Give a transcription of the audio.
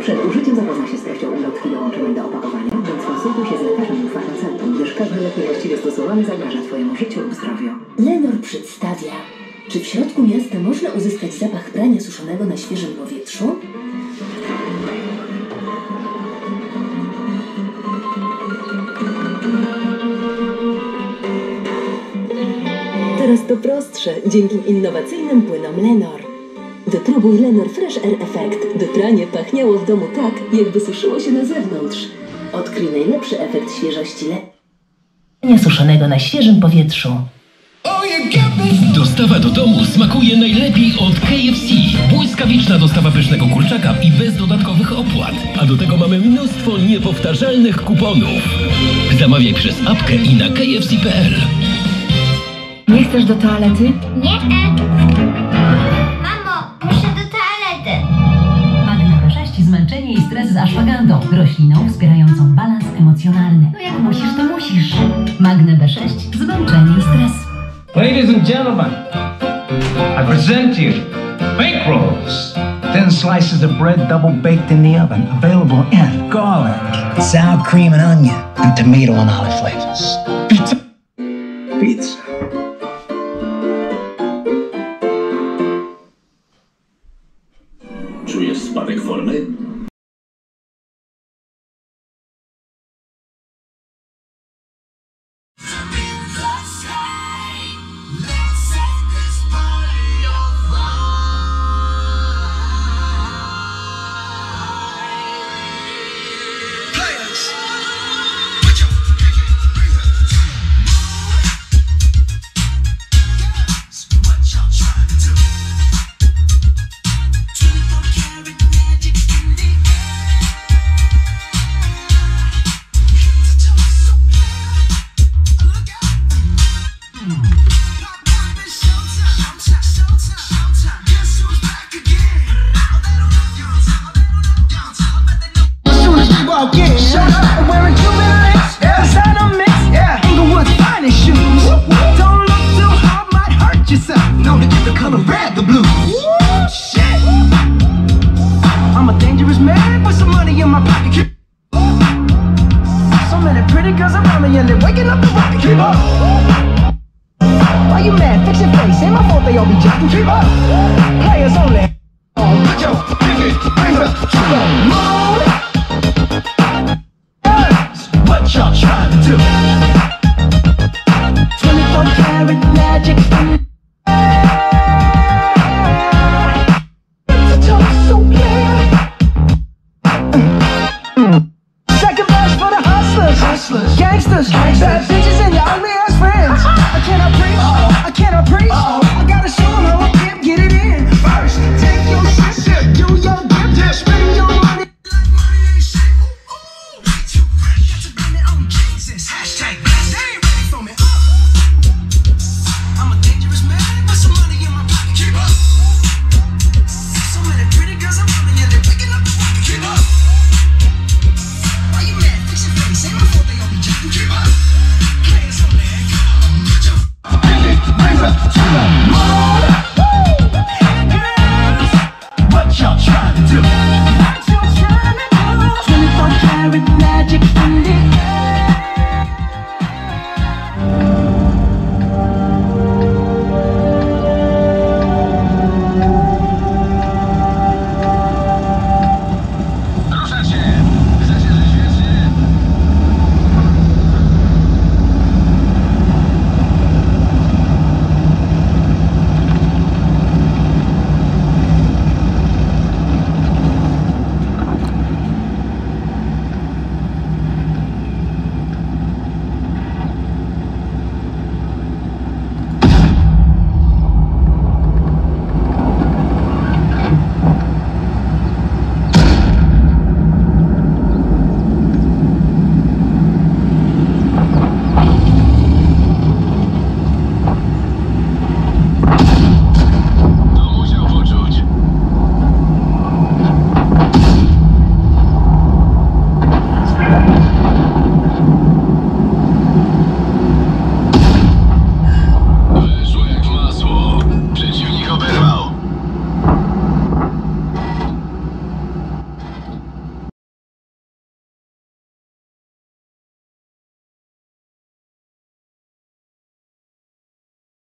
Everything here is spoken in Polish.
Przed użyciem zapoznaj się z treścią ulotki dołączonej do opakowania, bądź skonsultuj się z lekarzem lub farmaceutą, gdyż każdy lek niewłaściwie stosowany zagraża Twojemu życiu lub zdrowiu. Lenor przedstawia, czy w środku miasta można uzyskać zapach prania suszonego na świeżym powietrzu? Teraz to prostsze, dzięki innowacyjnym płynom Lenor. Wypróbuj Lenor Fresh Air Effect, by pranie pachniało w domu tak, jakby suszyło się na zewnątrz. Odkryj najlepszy efekt świeżości prania suszonego na świeżym powietrzu. Dostawa do domu smakuje najlepiej od KFC. Błyskawiczna dostawa pysznego kurczaka i bez dodatkowych opłat. A do tego mamy mnóstwo niepowtarzalnych kuponów. Zamawiaj przez apkę i na kfc.pl. Nie chcesz do toalety? Nie. Mamo, muszę do toalety. Magna B6, zmęczenie i stres z ashwagandą, rośliną wspierającą balans emocjonalny. No jak musisz, to musisz. Magna B6, zmęczenie i stres. Ladies and gentlemen, I present you bake rolls. Thin slices of bread double baked in the oven, available in garlic, sour cream and onion, and tomato and olive flavors. Pizza. Pizza. Czujesz spadek formy? Keep up.